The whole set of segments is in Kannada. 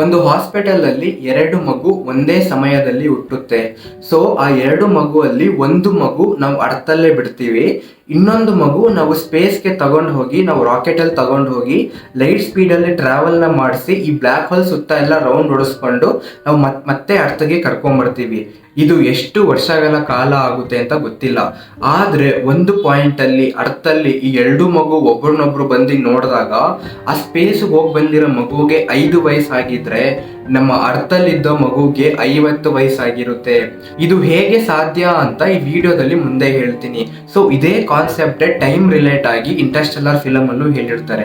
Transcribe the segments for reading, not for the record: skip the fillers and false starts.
ಒಂದು ಹಾಸ್ಪಿಟಲ್ ಅಲ್ಲಿ 2 ಮಗು ಒಂದೇ ಸಮಯದಲ್ಲಿ ಹುಟ್ಟುತ್ತೆ. ಸೊ ಆ 2 ಮಗುವಲ್ಲಿ ಒಂದು ಮಗು ನಾವು ಅರ್ಥಲ್ಲೇ ಬಿಡ್ತೀವಿ, ಇನ್ನೊಂದು ಮಗು ನಾವು ಸ್ಪೇಸ್ಗೆ ತಗೊಂಡು ಹೋಗಿ, ನಾವು ರಾಕೆಟ್ ಅಲ್ಲಿ ತಗೊಂಡು ಹೋಗಿ ಲೈಟ್ ಸ್ಪೀಡ್ ಅಲ್ಲಿ ಟ್ರಾವೆಲ್ ನ ಮಾಡಿಸಿ ಈ ಬ್ಲ್ಯಾಕ್ ಹೋಲ್ ಸುತ್ತ ಎಲ್ಲ ರೌಂಡ್ ಹೊಡಿಸ್ಕೊಂಡು ನಾವು ಮತ್ತೆ ಅರ್ಥಗೆ ಕರ್ಕೊಂಡ್ಬರ್ತೀವಿ. ಇದು ಎಷ್ಟು ವರ್ಷಗಳ ಕಾಲ ಆಗುತ್ತೆ ಅಂತ ಗೊತ್ತಿಲ್ಲ. ಆದ್ರೆ ಒಂದು ಪಾಯಿಂಟ್ ಅಲ್ಲಿ ಅರ್ಥಲ್ಲಿ ಈ 2 ಮಗು ಒಬ್ರನ್ನೊಬ್ರು ಬಂದು ನೋಡಿದಾಗ ಆ ಸ್ಪೇಸ್ ಹೋಗಿ ಬಂದಿರೋ ಮಗುಗೆ 5 ವಯಸ್ಸಾಗಿದ್ರೆ ನಮ್ಮ ಅರ್ಥಲ್ಲಿದ್ದ ಮಗುಗೆ 50 ವಯಸ್ಸಾಗಿರುತ್ತೆ. ಇದು ಹೇಗೆ ಸಾಧ್ಯ ಅಂತ ಈ ವಿಡಿಯೋದಲ್ಲಿ ಮುಂದೆ ಹೇಳ್ತೀನಿ. ಸೊ ಇದೇ ಕಾನ್ಸೆಪ್ಟ್ ಟೈಮ್ ರಿಲೇಟ್ ಆಗಿ ಇಂಟರ್ಸ್ಟೆಲ್ಲರ್ ಫಿಲಮ್ ಅಲ್ಲೂ ಹೇಳಿರ್ತಾರೆ.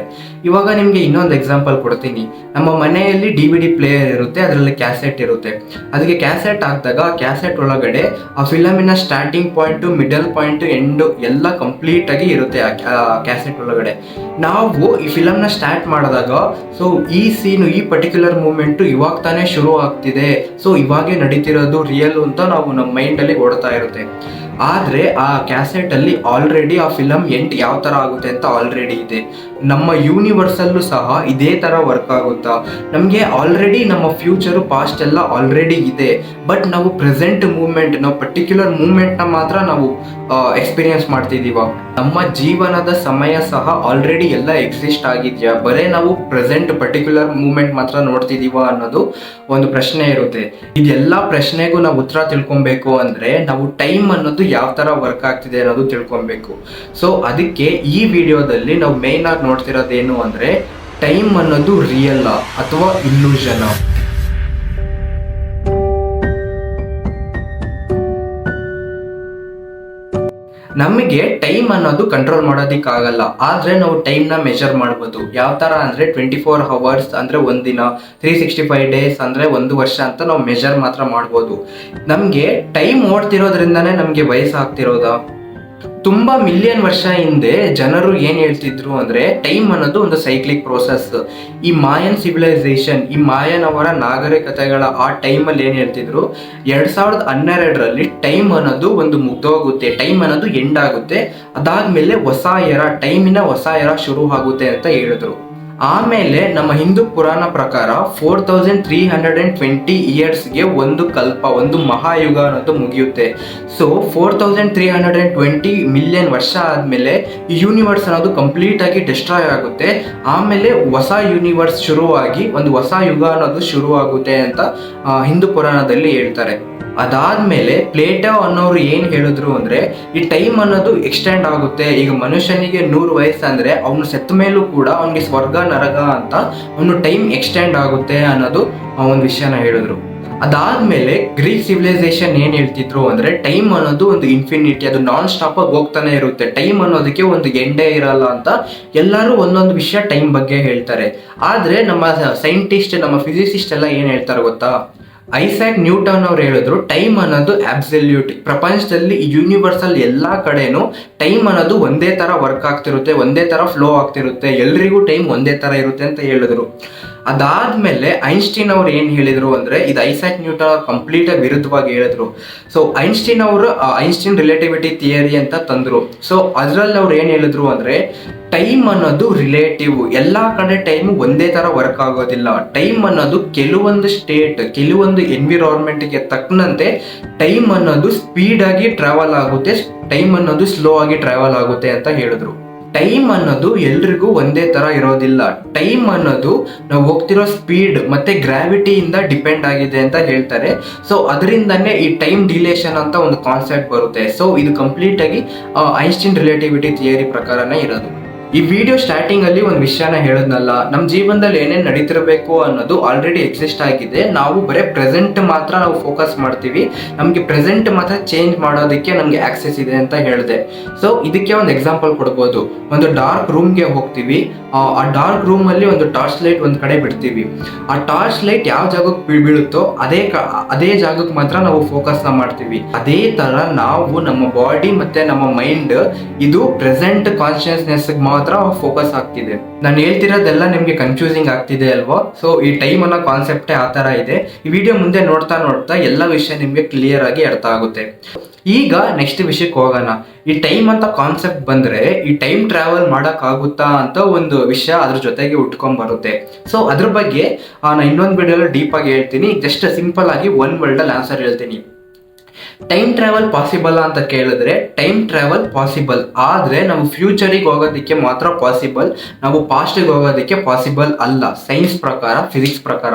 ಇವಾಗ ನಿಮ್ಗೆ ಇನ್ನೊಂದು ಎಕ್ಸಾಂಪಲ್ ಕೊಡ್ತೀನಿ. ನಮ್ಮ ಮನೆಯಲ್ಲಿ DVD ಪ್ಲೇಯರ್ ಇರುತ್ತೆ, ಅದರಲ್ಲಿ ಕ್ಯಾಸೆಟ್ ಇರುತ್ತೆ. ಅದಕ್ಕೆ ಕ್ಯಾಸೆಟ್ ಹಾಕಿದಾಗ ಆ ಕ್ಯಾಸೆಟ್ ಒಳಗಡೆ ಆ ಫಿಲಮಿನ starting point, middle point, end ಎಲ್ಲ ಕಂಪ್ಲೀಟ್ ಆಗಿ ಇರುತ್ತೆ ಆ ಕ್ಯಾಸೆಟ್ ಒಳಗಡೆ. ನಾವು ಈ ಫಿಲಮ್ನ ಸ್ಟಾರ್ಟ್ ಮಾಡಿದಾಗ ಸೊ ಈ ಸೀನು, ಈ ಪರ್ಟಿಕ್ಯುಲರ್ ಮೂಮೆಂಟ್ ಇವಾಗ ತಾನೇ ಶುರು ಆಗ್ತಿದೆ, ಸೊ ಇವಾಗೆ ನಡೀತಿರೋದು ರಿಯಲ್ ಅಂತ ನಾವು ನಮ್ಮ ಮೈಂಡ್ ಅಲ್ಲಿ ಓಡ್ತಾ ಇರುತ್ತೆ. ಆದ್ರೆ ಆ ಕ್ಯಾಸೆಟ್ ಅಲ್ಲಿ ಆಲ್ರೆಡಿ ಆ ಫಿಲಮ್ ಎಂಡ್ ಯಾವ ತರ ಆಗುತ್ತೆ ಅಂತ ಆಲ್ರೆಡಿ ಇದೆ. ನಮ್ಮ ಯೂನಿವರ್ಸ್ ಅಲ್ಲೂ ಸಹ ಇದೇ ತರ ವರ್ಕ್ ಆಗುತ್ತಾ? ನಮ್ಗೆ ಆಲ್ರೆಡಿ ನಮ್ಮ ಫ್ಯೂಚರ್, ಪಾಸ್ಟ್ ಎಲ್ಲ ಆಲ್ರೆಡಿ ಇದೆ. ಬಟ್ ನಾವು ಪ್ರೆಸೆಂಟ್ ಮೂಮೆಂಟ್, ನಾವು ಪರ್ಟಿಕ್ಯುಲರ್ ಮೂಮೆಂಟ್ ನ ಮಾತ್ರ ನಾವು ಎಕ್ಸ್ಪೀರಿಯನ್ಸ್ ಮಾಡ್ತಿದೀವ. ನಮ್ಮ ಜೀವನದ ಸಮಯ ಸಹ ಆಲ್ರೆಡಿ ಎಲ್ಲ ಎಕ್ಸಿಸ್ಟ್ ಆಗಿದ್ಯಾ, ಬರೇ ನಾವು ಪ್ರೆಸೆಂಟ್ ಪರ್ಟಿಕ್ಯುಲರ್ ಮೂಮೆಂಟ್ ಮಾತ್ರ ನೋಡ್ತಿದೀವ ಅನ್ನೋದು ಒಂದು ಪ್ರಶ್ನೆ ಇರುತ್ತೆ. ಇದೆಲ್ಲ ಪ್ರಶ್ನೆಗೂ ನಾವು ಉತ್ತರ ತಿಳ್ಕೊಬೇಕು ಅಂದ್ರೆ ನಾವು ಟೈಮ್ ಅನ್ನೋದು ಯಾವ ತರ ವರ್ಕ್ ಆಗ್ತಿದೆ ಅನ್ನೋದು ತಿಳ್ಕೊಬೇಕು. ಸೊ ಅದಕ್ಕೆ ಈ ವಿಡಿಯೋದಲ್ಲಿ ನಾವು ಮೇನ್ ಆಗಿ ನೋಡ್ತಿರೋದೇನು ಅಂದ್ರೆ ಟೈಮ್ ಅನ್ನೋದು ರಿಯಲ್ ಅಥವಾ ಇಲ್ಯೂಷನ್. ನಮಗೆ ಟೈಮ್ ಅನ್ನೋದು ಕಂಟ್ರೋಲ್ ಮಾಡೋದಿಕ್ಕಾಗಲ್ಲ, ಆದ್ರೆ ನಾವು ಟೈಮ್ ನ ಮೆಜರ್ ಮಾಡ್ಬೋದು. ಯಾವ ತರ ಅಂದ್ರೆ 24 hours ಅಂದ್ರೆ ಒಂದಿನ, 365 days ಅಂದ್ರೆ 1 ವರ್ಷ ಅಂತ ನಾವು ಮೆಜರ್ ಮಾತ್ರ ಮಾಡ್ಬೋದು. ನಮ್ಗೆ ಟೈಮ್ ಓಡ್ತಿರೋದ್ರಿಂದಾನೇ ನಮ್ಗೆ ವಯಸ್ಸಾಗ್ತಿರೋದಾ? ತುಂಬಾ ಮಿಲಿಯನ್ ವರ್ಷ ಹಿಂದೆ ಜನರು ಏನ್ ಹೇಳ್ತಿದ್ರು ಅಂದ್ರೆ ಟೈಮ್ ಅನ್ನೋದು ಒಂದು ಸೈಕ್ಲಿಕ್ ಪ್ರೋಸೆಸ್. ಈ ಮಾಯನ್ ಸಿವಿಲೈಸೇಷನ್, ಈ ಮಾಯನ್ ಅವರ ನಾಗರಿಕತೆಗಳ ಆ ಟೈಮಲ್ಲಿ ಏನ್ ಹೇಳ್ತಿದ್ರು, 2012ರಲ್ಲಿ ಟೈಮ್ ಅನ್ನೋದು ಒಂದು ಮುಗ್ದೋಗುತ್ತೆ, ಟೈಮ್ ಅನ್ನೋದು ಎಂಡ್ ಆಗುತ್ತೆ, ಅದಾದ್ಮೇಲೆ ಹೊಸ ಎರ, ಟೈಮಿನ ಹೊಸ ಎರ ಶುರು ಆಗುತ್ತೆ ಅಂತ ಹೇಳಿದ್ರು. ಆಮೇಲೆ ನಮ್ಮ ಹಿಂದೂ ಪುರಾಣ ಪ್ರಕಾರ 4320 ಇಯರ್ಸ್ಗೆ ಒಂದು ಕಲ್ಪ, ಒಂದು ಮಹಾಯುಗ ಅನ್ನೋದು ಮುಗಿಯುತ್ತೆ. ಸೊ 4320 ಮಿಲಿಯನ್ ವರ್ಷ ಆದ್ಮೇಲೆ ಈ ಯೂನಿವರ್ಸ್ ಅನ್ನೋದು ಕಂಪ್ಲೀಟ್ ಆಗಿ ಡಿಸ್ಟ್ರಾಯ್ ಆಗುತ್ತೆ. ಆಮೇಲೆ ಹೊಸ ಯೂನಿವರ್ಸ್ ಶುರುವಾಗಿ ಒಂದು ಹೊಸ ಯುಗ ಅನ್ನೋದು ಶುರು ಆಗುತ್ತೆ ಅಂತ ಹಿಂದೂ ಪುರಾಣದಲ್ಲಿ ಹೇಳ್ತಾರೆ. ಅದಾದ್ಮೇಲೆ ಪ್ಲೇಟೋ ಅನ್ನೋರು ಏನ್ ಹೇಳಿದ್ರು ಅಂದ್ರೆ ಈ ಟೈಮ್ ಅನ್ನೋದು ಎಕ್ಸ್ಟೆಂಡ್ ಆಗುತ್ತೆ. ಈಗ ಮನುಷ್ಯನಿಗೆ 100 ವಯಸ್ಸು ಅಂದ್ರೆ ಅವನು ಸತ್ತ ಮೇಲೂ ಕೂಡ ಅವನಿಗೆ ಸ್ವರ್ಗ ನರಕ ಅಂತ ಅವನು ಟೈಮ್ ಎಕ್ಸ್ಟೆಂಡ್ ಆಗುತ್ತೆ ಅನ್ನೋದು ಒಂದು ವಿಷಯನ ಹೇಳಿದ್ರು. ಅದಾದ್ಮೇಲೆ ಗ್ರೀಕ್ ಸಿವಿಲೈಸೇಷನ್ ಏನ್ ಹೇಳ್ತಿದ್ರು ಅಂದ್ರೆ ಟೈಮ್ ಅನ್ನೋದು ಒಂದು ಇನ್ಫಿನಿಟಿ, ಅದು ನಾನ್ ಸ್ಟಾಪ್ ಆಗಿ ಹೋಗ್ತಾನೆ ಇರುತ್ತೆ, ಟೈಮ್ ಅನ್ನೋದಕ್ಕೆ ಒಂದು ಎಂಡೇ ಇರಲ್ಲ ಅಂತ ಎಲ್ಲರೂ ಒಂದೊಂದು ವಿಷಯ ಟೈಮ್ ಬಗ್ಗೆ ಹೇಳ್ತಾರೆ. ಆದ್ರೆ ನಮ್ಮ ಸೈಂಟಿಸ್ಟ್, ನಮ್ಮ ಫಿಸಿಸಿಸ್ಟ್ ಎಲ್ಲ ಏನ್ ಹೇಳ್ತಾರೆ ಗೊತ್ತಾ? ಐಸಾಕ್ ನ್ಯೂಟನ್ ಅವ್ರು ಹೇಳಿದ್ರು ಟೈಮ್ ಅನ್ನೋದು ಅಬ್ಸಲ್ಯೂಟ್. ಪ್ರಪಂಚದಲ್ಲಿ ಯೂನಿವರ್ಸಲ್ ಎಲ್ಲಾ ಕಡೆನೂ ಟೈಮ್ ಅನ್ನೋದು ಒಂದೇ ತರ ವರ್ಕ್ ಆಗ್ತಿರುತ್ತೆ, ಒಂದೇ ತರ ಫ್ಲೋ ಆಗ್ತಿರುತ್ತೆ, ಎಲ್ರಿಗೂ ಟೈಮ್ ಒಂದೇ ತರ ಇರುತ್ತೆ ಅಂತ ಹೇಳಿದ್ರು. ಅದಾದ್ಮೇಲೆ ಐನ್ಸ್ಟೀನ್ ಅವ್ರು ಏನ್ ಹೇಳಿದ್ರು ಅಂದ್ರೆ ಇದು ಐಸಾಕ್ ನ್ಯೂಟನ್ ಅವ್ರು ಕಂಪ್ಲೀಟ್ ಆಗಿ ವಿರುದ್ಧವಾಗಿ ಹೇಳಿದ್ರು. ಸೊ ಐನ್ಸ್ಟೀನ್ ಅವರು ಐನ್ಸ್ಟೀನ್ ರಿಲೇಟಿವಿಟಿ ಥಿಯರಿ ಅಂತ ತಂದ್ರು. ಸೊ ಅದ್ರಲ್ಲಿ ಅವ್ರು ಏನ್ ಹೇಳಿದ್ರು ಅಂದ್ರೆ ಟೈಮ್ ಅನ್ನೋದು ರಿಲೇಟಿವ್, ಎಲ್ಲಾ ಕಡೆ ಟೈಮ್ ಒಂದೇ ತರ ವರ್ಕ್ ಆಗೋದಿಲ್ಲ. ಟೈಮ್ ಅನ್ನೋದು ಕೆಲವೊಂದು ಸ್ಟೇಟ್, ಕೆಲವೊಂದು ಎನ್ವಿರಾನ್ಮೆಂಟ್ಗೆ ತಕ್ಕಂತೆ ಟೈಮ್ ಅನ್ನೋದು ಸ್ಪೀಡ್ ಆಗಿ ಟ್ರಾವೆಲ್ ಆಗುತ್ತೆ, ಟೈಮ್ ಅನ್ನೋದು ಸ್ಲೋ ಆಗಿ ಟ್ರಾವೆಲ್ ಆಗುತ್ತೆ ಅಂತ ಹೇಳಿದ್ರು. ಟೈಮ್ ಅನ್ನೋದು ಎಲ್ರಿಗೂ ಒಂದೇ ತರ ಇರೋದಿಲ್ಲ. ಟೈಮ್ ಅನ್ನೋದು ನಾವು ಹೋಗ್ತಿರೋ ಸ್ಪೀಡ್ ಮತ್ತೆ ಗ್ರಾವಿಟಿಯಿಂದ ಡಿಪೆಂಡ್ ಆಗಿದೆ ಅಂತ ಹೇಳ್ತಾರೆ. ಸೊ ಅದರಿಂದನೇ ಈ ಟೈಮ್ ಡಿಲೇಷನ್ ಅಂತ ಒಂದು ಕಾನ್ಸೆಪ್ಟ್ ಬರುತ್ತೆ. ಸೊ ಇದು ಕಂಪ್ಲೀಟ್ ಆಗಿ ಐನ್ಸ್ಟೀನ್ ರಿಲೇಟಿವಿಟಿ ಥಿಯರಿ ಪ್ರಕಾರನೇ ಇರೋದು. ಈ ವಿಡಿಯೋ ಸ್ಟಾರ್ಟಿಂಗ್ ಅಲ್ಲಿ ಒಂದು ವಿಷಯನ ಹೇಳದ್ನಲ್ಲ, ನಮ್ಮ ಜೀವನದಲ್ಲಿ ಏನೇನು ನಡೀತಿರ್ಬೇಕು ಅನ್ನೋದು ಆಲ್ರೆಡಿ ಎಕ್ಸಿಸ್ಟ್ ಆಗಿದೆ. ನಾವು ಬರೀ ಪ್ರೆಸೆಂಟ್ ಮಾತ್ರ ನಾವು ಫೋಕಸ್ ಮಾಡ್ತೀವಿ, ನಮ್ಗೆ ಪ್ರೆಸೆಂಟ್ ಮಾತ್ರ ಚೇಂಜ್ ಮಾಡೋದಕ್ಕೆ ನಮ್ಗೆ ಆಕ್ಸೆಸ್ ಇದೆ ಅಂತ ಹೇಳಿದೆ. ಸೊ ಇದಕ್ಕೆ ಒಂದು ಎಕ್ಸಾಂಪಲ್ ಕೊಡ್ಬೋದು. ಒಂದು ಡಾರ್ಕ್ ರೂಮ್ಗೆ ಹೋಗ್ತೀವಿ, ಆ ಡಾರ್ಕ್ ರೂಮ್ ಅಲ್ಲಿ ಒಂದು ಟಾರ್ಚ್ ಲೈಟ್ ಒಂದ್ ಕಡೆ ಬಿಡ್ತೀವಿ. ಆ ಟಾರ್ಚ್ ಲೈಟ್ ಯಾವ ಜಾಗಕ್ಕೆ ಬೀಳುತ್ತೋ ಅದೇ ಜಾಗಕ್ಕೆ ಮಾತ್ರ ನಾವು ಫೋಕಸ್ ಮಾಡ್ತೀವಿ. ಅದೇ ತರ ನಾವು ನಮ್ಮ ಬಾಡಿ ಮತ್ತೆ ನಮ್ಮ ಮೈಂಡ್ ಇದು ಪ್ರೆಸೆಂಟ್ ಕಾನ್ಶಿಯಸ್ನೆಸ್ ಮಾತ್ರ ಫೋಕಸ್ ಆಗ್ತಿದೆ. ನಾನು ಹೇಳ್ತಿರೋದೆಲ್ಲ ನಿಮ್ಗೆ ಕನ್ಫ್ಯೂಸಿಂಗ್ ಆಗ್ತಿದೆ ಅಲ್ವಾ? ಸೊ ಈ ಟೈಮ್ ಅನ್ನೋ ಕಾನ್ಸೆಪ್ಟೇ ಆ ತರ ಇದೆ. ಈ ವಿಡಿಯೋ ಮುಂದೆ ನೋಡ್ತಾ ನೋಡ್ತಾ ಎಲ್ಲ ವಿಷಯ ನಿಮ್ಗೆ ಕ್ಲಿಯರ್ ಆಗಿ ಅರ್ಥ ಆಗುತ್ತೆ. ಈಗ ನೆಕ್ಸ್ಟ್ ವಿಷಯಕ್ಕೆ ಹೋಗೋಣ. ಈ ಟೈಮ್ ಅಂತ ಕಾನ್ಸೆಪ್ಟ್ ಬಂದ್ರೆ ಈ ಟೈಮ್ ಟ್ರಾವೆಲ್ ಮಾಡೋಕ್ಕಾಗುತ್ತಾ ಅಂತ ಒಂದು ವಿಷಯ ಅದ್ರ ಜೊತೆಗೆ ಉಟ್ಕೊಂಡ್ ಬರುತ್ತೆ. ಸೊ ಅದ್ರ ಬಗ್ಗೆ ನಾನು ಇನ್ನೊಂದು ವಿಡಿಯೋಲಿ ಡೀಪ್ ಆಗಿ ಹೇಳ್ತೀನಿ. ಜಸ್ಟ್ ಸಿಂಪಲ್ ಆಗಿ ಒನ್ ವರ್ಡ್ ಅಲ್ಲಿ ಆನ್ಸರ್ ಹೇಳ್ತೀನಿ. ಟೈಮ್ ಟ್ರಾವೆಲ್ ಪಾಸಿಬಲ್ ಅಂತ ಕೇಳಿದ್ರೆ ಟೈಮ್ ಟ್ರಾವೆಲ್ ಪಾಸಿಬಲ್, ಆದ್ರೆ ನಾವು ಫ್ಯೂಚರಿಗೆ ಹೋಗೋದಕ್ಕೆ ಮಾತ್ರ ಪಾಸಿಬಲ್, ನಾವು ಪಾಸ್ಟಿಗೆ ಹೋಗೋದಕ್ಕೆ ಪಾಸಿಬಲ್ ಅಲ್ಲ. ಸೈನ್ಸ್ ಪ್ರಕಾರ, ಫಿಸಿಕ್ಸ್ ಪ್ರಕಾರ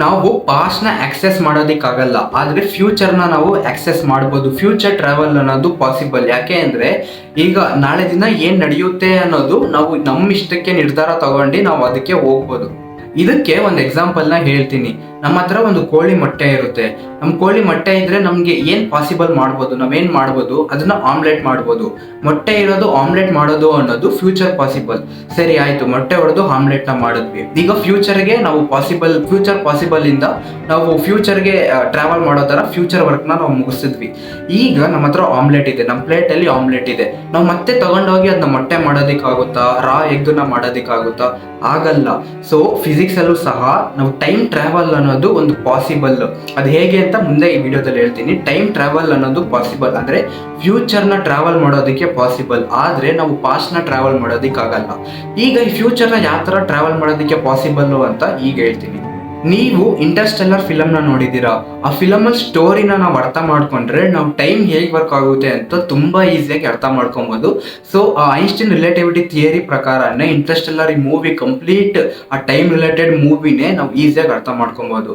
ನಾವು ಪಾಸ್ಟ್ನ ಆಕ್ಸೆಸ್ ಮಾಡೋದಕ್ಕಾಗಲ್ಲ, ಆದ್ರೆ ಫ್ಯೂಚರ್ನ ನಾವು ಆಕ್ಸೆಸ್ ಮಾಡ್ಬೋದು. ಫ್ಯೂಚರ್ ಟ್ರಾವೆಲ್ ಅನ್ನೋದು ಪಾಸಿಬಲ್. ಯಾಕೆ ಅಂದ್ರೆ ಈಗ ನಾಳೆ ದಿನ ಏನ್ ನಡೆಯುತ್ತೆ ಅನ್ನೋದು ನಾವು ನಮ್ಮ ಇಷ್ಟಕ್ಕೆ ನಿರ್ಧಾರ ತಗೊಂಡು ನಾವು ಅದಕ್ಕೆ ಹೋಗ್ಬೋದು. ಇದಕ್ಕೆ ಒಂದು ಎಕ್ಸಾಂಪಲ್ನ ಹೇಳ್ತೀನಿ. ನಮ್ಮ ಹತ್ರ ಒಂದು ಕೋಳಿ ಮೊಟ್ಟೆ ಇರುತ್ತೆ. ನಮ್ಮ ಕೋಳಿ ಮೊಟ್ಟೆ ಇದ್ರೆ ನಮ್ಗೆ ಏನ್ ಪಾಸಿಬಲ್ ಮಾಡ್ಬೋದು, ನಾವೇನ್ ಮಾಡ್ಬೋದು, ಅದನ್ನ ಆಮ್ಲೆಟ್ ಮಾಡ್ಬೋದು. ಮೊಟ್ಟೆ ಇರೋದು ಆಮ್ಲೆಟ್ ಮಾಡೋದು ಅನ್ನೋದು ಫ್ಯೂಚರ್ ಪಾಸಿಬಲ್. ಸರಿ ಆಯ್ತು, ಮೊಟ್ಟೆ ಹೊಡೆದು ಆಮ್ಲೆಟ್ ನ ಮಾಡಿದ್ವಿ. ಈಗ ಫ್ಯೂಚರ್ಗೆ ನಾವು ಫ್ಯೂಚರ್ ಪಾಸಿಬಲ್ ಇಂದ ನಾವು ಫ್ಯೂಚರ್ಗೆ ಟ್ರಾವೆಲ್ ಮಾಡೋ ತರ ಫ್ಯೂಚರ್ ವರ್ಕ್ ನಾವು ಮುಗಿಸಿದ್ವಿ. ಈಗ ನಮ್ಮ ಹತ್ರ ಆಮ್ಲೆಟ್ ಇದೆ, ನಮ್ಮ ಪ್ಲೇಟ್ ಅಲ್ಲಿ ಆಮ್ಲೆಟ್ ಇದೆ. ನಾವು ಮತ್ತೆ ತಗೊಂಡೋಗಿ ಅದನ್ನ ಮೊಟ್ಟೆ ಮಾಡೋದಿಕ್ಕಾಗುತ್ತಾ, ರಾ ಎಗ್ ನ ಮಾಡೋದಿಕ್ಕಾಗುತ್ತಾ? ಆಗಲ್ಲ. ಸೊ ಫಿಸಿಕ್ಸ್ ಅಲ್ಲೂ ಸಹ ನಾವು ಟೈಮ್ ಟ್ರಾವೆಲ್ ಅನ್ನೋದು ಒಂದು ಪಾಸಿಬಲ್. ಅದು ಹೇಗೆ ಅಂತ ಮುಂದೆ ಈ ವಿಡಿಯೋದಲ್ಲಿ ಹೇಳ್ತೀನಿ. ಟೈಮ್ ಟ್ರಾವೆಲ್ ಅನ್ನೋದು ಪಾಸಿಬಲ್ ಅಂದ್ರೆ ಫ್ಯೂಚರ್ ನ ಟ್ರಾವೆಲ್ ಮಾಡೋದಕ್ಕೆ ಪಾಸಿಬಲ್, ಆದ್ರೆ ನಾವು ಪಾಸ್ಟ್ ನ ಟ್ರಾವೆಲ್ ಮಾಡೋದಕ್ಕಾಗಲ್ಲ. ಈಗ ಈ ಫ್ಯೂಚರ್ ನ ಯಾವ ತರ ಟ್ರಾವೆಲ್ ಮಾಡೋದಕ್ಕೆ ಪಾಸಿಬಲ್ ಅಂತ ಈಗ ಹೇಳ್ತೀನಿ. ನೀವು ಇಂಟರ್ಸ್ಟೆಲ್ಲರ್ ಫಿಲಮ್ ನ ನೋಡಿದೀರಾ? ಆ ಫಿಲಮ್ ಅಲ್ಲಿ ಸ್ಟೋರಿನ ನಾವು ಅರ್ಥ ಮಾಡ್ಕೊಂಡ್ರೆ ನಾವು ಟೈಮ್ ಹೇಗೆ ವರ್ಕ್ ಆಗುತ್ತೆ ಅಂತ ತುಂಬಾ ಈಸಿಯಾಗಿ ಅರ್ಥ ಮಾಡ್ಕೊಬಹುದು. ಸೊ ಐನ್ಸ್ಟೈನ್ ರಿಲೇಟಿವಿಟಿ ಥಿಯರಿ ಪ್ರಕಾರನೇ ಇಂಟರ್ಸ್ಟೆಲ್ಲರ್ ಈ ಮೂವಿ ಕಂಪ್ಲೀಟ್ ಆ ಟೈಮ್ ರಿಲೇಟೆಡ್ ಮೂವಿನೇ ನಾವು ಈಸಿಯಾಗಿ ಅರ್ಥ ಮಾಡ್ಕೊಬಹುದು.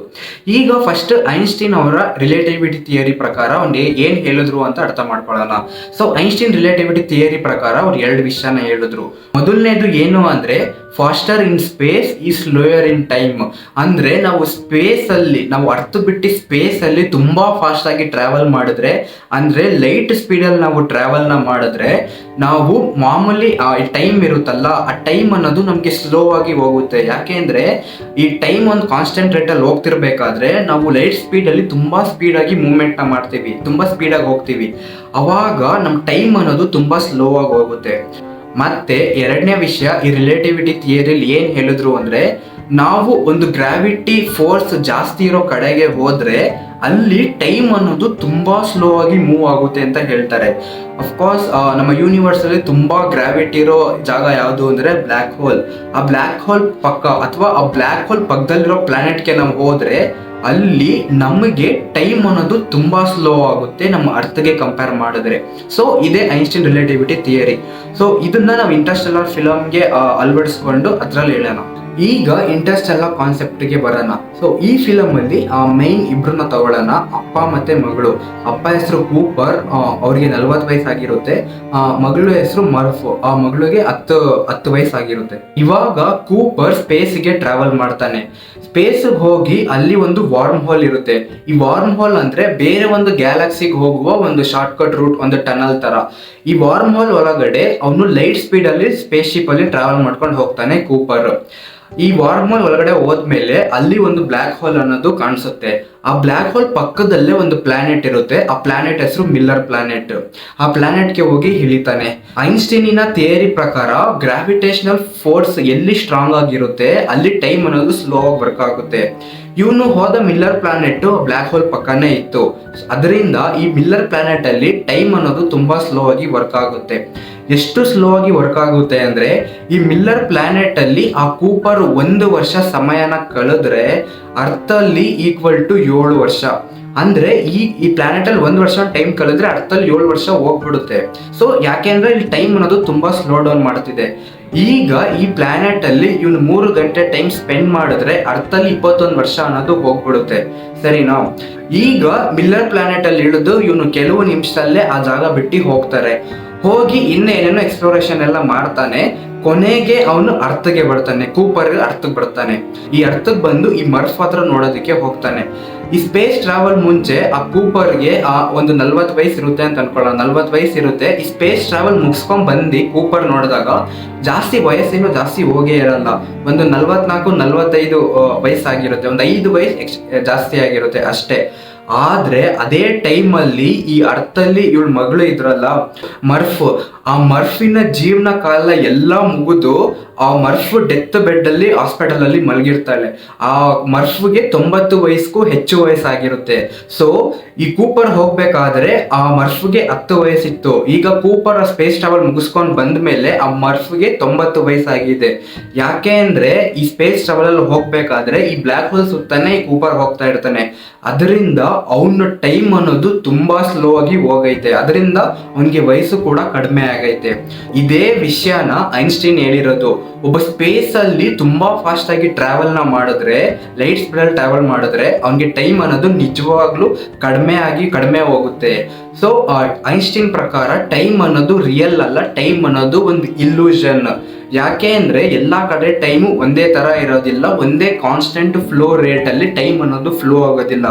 ಈಗ ಫಸ್ಟ್ ಐನ್ಸ್ಟೈನ್ ಅವರ ರಿಲೇಟಿವಿಟಿ ಥಿಯರಿ ಪ್ರಕಾರ ಅವ್ರು ಏನ್ ಹೇಳಿದ್ರು ಅಂತ ಅರ್ಥ ಮಾಡ್ಕೊಳ್ಳೋಣ. ಸೊ ಐನ್ಸ್ಟೈನ್ ರಿಲೇಟಿವಿಟಿ ಥಿಯರಿ ಪ್ರಕಾರ ಅವ್ರು 2 ವಿಷಯನ ಹೇಳಿದ್ರು. ಮೊದಲನೇದು ಏನು ಅಂದ್ರೆ ಫಾಸ್ಟರ್ ಇನ್ ಸ್ಪೇಸ್ ಈ ಸ್ಲೋಯರ್ ಇನ್ ಟೈಮ್. ಅಂದ್ರೆ ನಾವು ಸ್ಪೇಸ್ ಅಲ್ಲಿ, ನಾವು ಅರ್ಥ ಬಿಟ್ಟು ಸ್ಪೇಸ್ ಅಲ್ಲಿ ತುಂಬಾ ಫಾಸ್ಟ್ ಆಗಿ ಟ್ರಾವೆಲ್ ಮಾಡಿದ್ರೆ, ಅಂದ್ರೆ ಲೈಟ್ ಸ್ಪೀಡ್ ಅಲ್ಲಿ ನಾವು ಟ್ರಾವೆಲ್ ನ ಮಾಡಿದ್ರೆ, ನಾವು ಮಾಮೂಲಿ ಟೈಮ್ ಇರುತ್ತಲ್ಲ ಆ ಟೈಮ್ ಅನ್ನೋದು ನಮ್ಗೆ ಸ್ಲೋ ಆಗಿ ಹೋಗುತ್ತೆ. ಯಾಕೆ ಅಂದ್ರೆ ಈ ಟೈಮ್ ಒಂದು ಕಾನ್ಸ್ಟೆಂಟ್ ರೇಟ್ ಅಲ್ಲಿ ಹೋಗ್ತಿರ್ಬೇಕಾದ್ರೆ ನಾವು ಲೈಟ್ ಸ್ಪೀಡ್ ಅಲ್ಲಿ ತುಂಬಾ ಸ್ಪೀಡ್ ಆಗಿ ಮೂವ್ಮೆಂಟ್ ನ ಮಾಡ್ತೀವಿ, ತುಂಬಾ ಸ್ಪೀಡ್ ಆಗಿ ಹೋಗ್ತೀವಿ. ಅವಾಗ ನಮ್ ಟೈಮ್ ಅನ್ನೋದು ತುಂಬಾ ಸ್ಲೋ ಆಗಿ ಹೋಗುತ್ತೆ. ಮತ್ತೆ ಎರಡನೇ ವಿಷಯ, ಈ ರಿಲೇಟಿವಿಟಿ ಥಿಯರಿಲಿ ಏನ್ ಹೇಳಿದ್ರು ಅಂದ್ರೆ ನಾವು ಒಂದು ಗ್ರಾವಿಟಿ ಫೋರ್ಸ್ ಜಾಸ್ತಿ ಇರೋ ಕಡೆಗೆ ಹೋದ್ರೆ ಅಲ್ಲಿ ಟೈಮ್ ಅನ್ನೋದು ತುಂಬಾ ಸ್ಲೋ ಆಗಿ ಮೂವ್ ಆಗುತ್ತೆ ಅಂತ ಹೇಳ್ತಾರೆ. ಅಫ್ಕೋರ್ಸ್ ನಮ್ಮ ಯೂನಿವರ್ಸ್ ಅಲ್ಲಿ ತುಂಬಾ ಗ್ರಾವಿಟಿ ಇರೋ ಜಾಗ ಯಾವುದು ಅಂದ್ರೆ ಬ್ಲ್ಯಾಕ್ ಹೋಲ್. ಆ ಬ್ಲ್ಯಾಕ್ ಹೋಲ್ ಪಕ್ಕ ಅಥವಾ ಆ ಬ್ಲ್ಯಾಕ್ ಹೋಲ್ ಪಕ್ಕದಲ್ಲಿರೋ ಪ್ಲಾನೆಟ್ಗೆ ನಾವು ಹೋದ್ರೆ ಅಲ್ಲಿ ನಮಗೆ ಟೈಮ್ ಅನ್ನೋದು ತುಂಬಾ ಸ್ಲೋ ಆಗುತ್ತೆ ನಮ್ಮ ಅರ್ಥಗೆ ಕಂಪೇರ್ ಮಾಡಿದ್ರೆ. ಸೊ ಇದೇ ಐನ್ಸ್ಟೈನ್ ರಿಲೇಟಿವಿಟಿ ಥಿಯರಿ. ಸೊ ಇದನ್ನ ನಾವು ಇಂಟರ್ಸ್ಟೆಲ್ಲರ್ ಫಿಲಮ್ಗೆ ಅಳವಡಿಸ್ಕೊಂಡು ಅದ್ರಲ್ಲಿ ಹೇಳೋಣ. ಈಗ ಇಂಟರ್ಸ್ಟೆಲ್ಲರ್ ಕಾನ್ಸೆಪ್ಟ್ಗೆ ಬರೋಣ. ಸೊ ಈ ಫಿಲಮ್ ಅಲ್ಲಿ ಮೈನ್ ಇಬ್ರನ್ನ ತಗೊಳ್ಳೋಣ, ಅಪ್ಪ ಮತ್ತೆ ಮಗಳು. ಅಪ್ಪ ಹೆಸರು ಕೂಪರ್, ಅವ್ರಿಗೆ 40 ವಯಸ್ಸಾಗಿರುತ್ತೆ. ಮಗಳು ಹೆಸರು ಮರ್ಫ್, ಆ ಮಗಳಿಗೆ 10 ವಯಸ್ಸಾಗಿರುತ್ತೆ. ಇವಾಗ ಕೂಪರ್ ಸ್ಪೇಸ್ಗೆ ಟ್ರಾವೆಲ್ ಮಾಡ್ತಾನೆ. ಸ್ಪೇಸ್ ಹೋಗಿ ಅಲ್ಲಿ ಒಂದು ವಾರ್ಮ್ ಹೋಲ್ ಇರುತ್ತೆ. ಈ ವಾರ್ಮ್ ಹೋಲ್ ಅಂದ್ರೆ ಬೇರೆ ಒಂದು ಗ್ಯಾಲಕ್ಸಿಗೆ ಹೋಗುವ ಒಂದು ಶಾರ್ಟ್ ಕಟ್ ರೂಟ್, ಒಂದು ಟನಲ್ ತರ. ಈ ವಾರ್ಮ್ ಹೋಲ್ ಒಳಗಡೆ ಅವನು ಲೈಟ್ ಸ್ಪೀಡ್ ಅಲ್ಲಿ ಸ್ಪೇಸ್ ಶಿಪ್ ಅಲ್ಲಿ ಟ್ರಾವೆಲ್ ಮಾಡ್ಕೊಂಡು ಹೋಗ್ತಾನೆ ಕೂಪರ್. ಈ ವಾರ್ಮ್ ಹೋಲ್ ಒಳಗಡೆ ಹೋದ್ಮೇಲೆ ಅಲ್ಲಿ ಒಂದು ಬ್ಲ್ಯಾಕ್ ಹೋಲ್ ಅನ್ನೋದು ಕಾಣಿಸುತ್ತೆ. ಆ ಬ್ಲ್ಯಾಕ್ ಹೋಲ್ ಪಕ್ಕದಲ್ಲೇ ಒಂದು ಪ್ಲಾನೆಟ್ ಇರುತ್ತೆ. ಆ ಪ್ಲಾನೆಟ್ ಹೆಸರು ಮಿಲ್ಲರ್ ಪ್ಲಾನೆಟ್. ಆ ಪ್ಲಾನೆಟ್ಗೆ ಹೋಗಿ ಇಳಿತಾನೆ. ಐನ್ಸ್ಟೈನಿನ ಥಿಯರಿ ಪ್ರಕಾರ ಗ್ರಾವಿಟೇಷನಲ್ ಫೋರ್ಸ್ ಎಲ್ಲಿ ಸ್ಟ್ರಾಂಗ್ ಆಗಿರುತ್ತೆ ಅಲ್ಲಿ ಟೈಮ್ ಅನ್ನೋದು ಸ್ಲೋ ಆಗಿ ವರ್ಕ್ ಆಗುತ್ತೆ. ಇವನು ಹೋದ ಮಿಲ್ಲರ್ ಪ್ಲಾನೆಟ್ ಬ್ಲ್ಯಾಕ್ ಹೋಲ್ ಪಕ್ಕನೇ ಇತ್ತು. ಅದರಿಂದ ಈ ಮಿಲ್ಲರ್ ಪ್ಲಾನೆಟ್ ಅಲ್ಲಿ ಟೈಮ್ ಅನ್ನೋದು ತುಂಬಾ ಸ್ಲೋ ಆಗಿ ವರ್ಕ್ ಆಗುತ್ತೆ. ಎಷ್ಟು ಸ್ಲೋ ಆಗಿ ವರ್ಕ್ ಆಗುತ್ತೆ ಅಂದ್ರೆ ಈ ಮಿಲ್ಲರ್ ಪ್ಲಾನೆಟ್ ಅಲ್ಲಿ ಆ ಕೂಪರ್ 1 ವರ್ಷ ಸಮಯನ ಕಳೆದ್ರೆ ಅರ್ಥಲ್ಲಿ ಈಕ್ವಲ್ ಟು 7 ವರ್ಷ. ಅಂದ್ರೆ ಈ ಪ್ಲಾನೆಟ್ ಅಲ್ಲಿ 1 ವರ್ಷ ಟೈಮ್ ಕಳೆದ್ರೆ ಅರ್ಥಲ್ಲಿ 7 ವರ್ಷ ಹೋಗ್ಬಿಡುತ್ತೆ. ಸೊ ಯಾಕೆಂದ್ರೆ ಇಲ್ಲಿ ಟೈಮ್ ಅನ್ನೋದು ತುಂಬಾ ಸ್ಲೋ ಡೌನ್ ಮಾಡ್ತಿದೆ. ಈಗ ಈ ಪ್ಲಾನೆಟ್ ಅಲ್ಲಿ ಇವನು 3 ಗಂಟೆ ಟೈಮ್ ಸ್ಪೆಂಡ್ ಮಾಡಿದ್ರೆ ಅರ್ಥಲ್ಲಿ 21 ವರ್ಷ ಅನ್ನೋದು ಹೋಗ್ಬಿಡುತ್ತೆ. ಸರಿನಾ? ಈಗ ಮಿಲ್ಲರ್ ಪ್ಲಾನೆಟ್ ಅಲ್ಲಿ ಇಳಿದು ಇವನು ಕೆಲವು ನಿಮಿಷದಲ್ಲೇ ಆ ಜಾಗ ಬಿಟ್ಟು ಹೋಗ್ತಾರೆ. ಹೋಗಿ ಇನ್ನೇನೇನೋ ಎಕ್ಸ್ಪ್ಲೋರೇಷನ್ ಎಲ್ಲ ಮಾಡ್ತಾನೆ. ಕೊನೆಗೆ ಅವನು ಅರ್ಥಗೆ ಬರ್ತಾನೆ, ಕೂಪರ್ ಅರ್ಥಕ್ಕೆ ಬರ್ತಾನೆ. ಈ ಅರ್ಥಕ್ಕೆ ಬಂದು ಈ ಮರ್ಫ್ ಹತ್ರ ನೋಡೋದಕ್ಕೆ ಹೋಗ್ತಾನೆ. ಈ ಸ್ಪೇಸ್ ಟ್ರಾವೆಲ್ ಮುಂಚೆ ಆ ಕೂಪರ್ಗೆ ಒಂದು 40 ವಯಸ್ಸು ಇರುತ್ತೆ ಅಂತ ಅನ್ಕೊಳ್ಳೋಣ. 40 ವಯಸ್ಸು ಇರುತ್ತೆ. ಈ ಸ್ಪೇಸ್ ಟ್ರಾವೆಲ್ ಮುಗಿಸ್ಕೊಂಡ್ ಬಂದು ಕೂಪರ್ ನೋಡಿದಾಗ ವಯಸ್ಸೇನು ಜಾಸ್ತಿ ಹೋಗೇ ಇರಲ್ಲ. ಒಂದು 44-45 ವಯಸ್ಸಾಗಿರುತ್ತೆ. ಒಂದು 5 ವಯಸ್ಸು ಜಾಸ್ತಿ ಆಗಿರುತ್ತೆ ಅಷ್ಟೇ. ಆದ್ರೆ ಅದೇ ಟೈಮಲ್ಲಿ ಈ ಅರ್ಥಲ್ಲಿ ಇವಳ ಮಗಳು ಇದ್ರಲ್ಲ ಮರ್ಫ್, ಆ ಮರ್ಫಿನ ಜೀವನ ಕಾಲ ಎಲ್ಲ ಮುಗಿದು ಆ ಮರ್ಫ್ ಡೆತ್ ಬೆಡ್ ಅಲ್ಲಿ ಹಾಸ್ಪಿಟಲ್ ಅಲ್ಲಿ ಮಲಗಿರ್ತಾಳೆ. ಆ ಮರ್ಫ್ಗೆ 90 ವಯಸ್ಸಿಗೂ ಹೆಚ್ಚು ವಯಸ್ಸಾಗಿರುತ್ತೆ. ಸೊ ಈ ಕೂಪರ್ ಹೋಗ್ಬೇಕಾದ್ರೆ ಆ ಮರ್ಫ್ಗೆ 10 ವಯಸ್ಸಿತ್ತು. ಈಗ ಕೂಪರ್ ಸ್ಪೇಸ್ ಟ್ರಾವೆಲ್ ಮುಗಿಸ್ಕೊಂಡು ಬಂದ ಮೇಲೆ ಆ ಮರ್ಫ್ಗೆ 90 ವಯಸ್ಸಾಗಿದೆ. ಯಾಕೆ ಅಂದ್ರೆ ಈ ಸ್ಪೇಸ್ ಟ್ರಾವೆಲ್ ಅಲ್ಲಿ ಹೋಗ್ಬೇಕಾದ್ರೆ ಈ ಬ್ಲ್ಯಾಕ್ ಹೋಲ್ ಸುತ್ತಾನೆ ಈ ಕೂಪರ್ ಹೋಗ್ತಾ ಇರ್ತಾನೆ. ಅದರಿಂದ ಅವನ ಟೈಮ್ ಅನ್ನೋದು ತುಂಬಾ ಸ್ಲೋ ಆಗಿ ಹೋಗೈತೆ. ಅದರಿಂದ ಅವನಿಗೆ ವಯಸ್ಸು ಕೂಡ ಕಡಿಮೆ ಆಗೈತೆ. ಇದೇ ವಿಷಯನ ಐನ್ಸ್ಟೈನ್ ಹೇಳಿರೋದು. ಒಬ್ಬ ಸ್ಪೇಸ್ ಅಲ್ಲಿ ತುಂಬಾ ಫಾಸ್ಟ್ ಆಗಿ ಟ್ರಾವೆಲ್ ನ ಮಾಡಿದ್ರೆ, ಲೈಟ್ ಸ್ಪೀಡ್ ಅಲ್ಲಿ ಟ್ರಾವೆಲ್ ಮಾಡಿದ್ರೆ ಅವನಿಗೆ ಟೈಮ್ ಅನ್ನೋದು ನಿಜವಾಗ್ಲೂ ಕಡಿಮೆ ಹೋಗುತ್ತೆ. ಸೊ ಐನ್ಸ್ಟೈನ್ ಪ್ರಕಾರ ಟೈಮ್ ಅನ್ನೋದು ರಿಯಲ್ ಅಲ್ಲ, ಟೈಮ್ ಅನ್ನೋದು ಒಂದು ಇಲ್ಯೂಷನ್. ಯಾಕೆ ಅಂದ್ರೆ ಎಲ್ಲಾ ಕಡೆ ಟೈಮು ಒಂದೇ ತರ ಇರೋದಿಲ್ಲ, ಒಂದೇ ಕಾನ್ಸ್ಟೆಂಟ್ ಫ್ಲೋ ರೇಟ್ ಅಲ್ಲಿ ಟೈಮ್ ಅನ್ನೋದು ಫ್ಲೋ ಆಗೋದಿಲ್ಲ.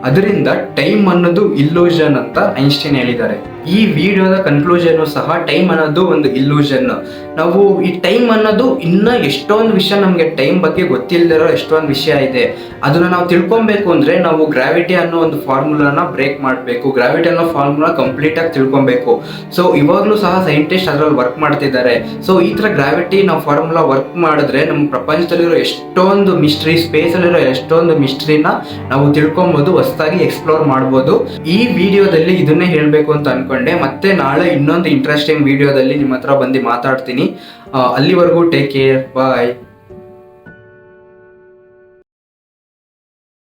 ಅದರಿಂದ ಟೈಮ್ ಅನ್ನೋದು ಇಲ್ಯೂಷನ್ ಅಂತ ಐನ್ಸ್ಟೈನ್ ಹೇಳಿದ್ದಾರೆ. ಈ ವಿಡಿಯೋದ ಕನ್ಕ್ಲೂಷನ್ ಸಹ ಟೈಮ್ ಅನ್ನೋದು ಒಂದು ಇಲ್ಯೂಷನ್. ನಾವು ಈ ಟೈಮ್ ಅನ್ನೋದು ಇನ್ನ ಎಷ್ಟೊಂದು ವಿಷಯ, ನಮ್ಗೆ ಟೈಮ್ ಬಗ್ಗೆ ಗೊತ್ತಿಲ್ಲದಿರೋ ಎಷ್ಟೊಂದು ವಿಷಯ ಇದೆ. ಅದನ್ನ ನಾವು ತಿಳ್ಕೊಬೇಕು ಅಂದ್ರೆ ನಾವು ಗ್ರಾವಿಟಿ ಅನ್ನೋ ಒಂದು ಫಾರ್ಮುಲಾನ ಬ್ರೇಕ್ ಮಾಡಬೇಕು. ಗ್ರಾವಿಟಿ ಅನ್ನೋ ಫಾರ್ಮುಲಾ ಕಂಪ್ಲೀಟ್ ಆಗಿ ತಿಳ್ಕೊಬೇಕು. ಸೊ ಇವಾಗ್ಲೂ ಸಹ ಸೈಂಟಿಸ್ಟ್ ಅದ್ರಲ್ಲಿ ವರ್ಕ್ ಮಾಡ್ತಿದ್ದಾರೆ. ಸೊ ಈ ತರ ಗ್ರಾವಿಟಿ ನಾವು ಫಾರ್ಮುಲಾ ವರ್ಕ್ ಮಾಡಿದ್ರೆ ನಮ್ಮ ಪ್ರಪಂಚದಲ್ಲಿರೋ ಎಷ್ಟೊಂದು ಮಿಸ್ಟ್ರಿ, ಸ್ಪೇಸ್ ಅಲ್ಲಿರೋ ಎಷ್ಟೊಂದು ಮಿಸ್ಟ್ರಿನ ನಾವು ತಿಳ್ಕೊಬಹುದು, ಹೊಸದಾಗಿ ಎಕ್ಸ್ಪ್ಲೋರ್ ಮಾಡ್ಬೋದು. ಈ ವಿಡಿಯೋದಲ್ಲಿ ಇದನ್ನೇ ಹೇಳ್ಬೇಕು ಅಂತ ಅನ್ಕೊಂಡೆ. ಮತ್ತೆ ನಾಳೆ ಇನ್ನೊಂದು ಇಂಟ್ರೆಸ್ಟಿಂಗ್ ವಿಡಿಯೋದಲ್ಲಿ ನಿಮ್ಮ ಹತ್ರ ಬಂದು ಮಾತಾಡ್ತೀನಿ. ಅಲ್ಲಿವರೆಗೂ ಟೇಕ್ ಕೇರ್, ಬಾಯ್.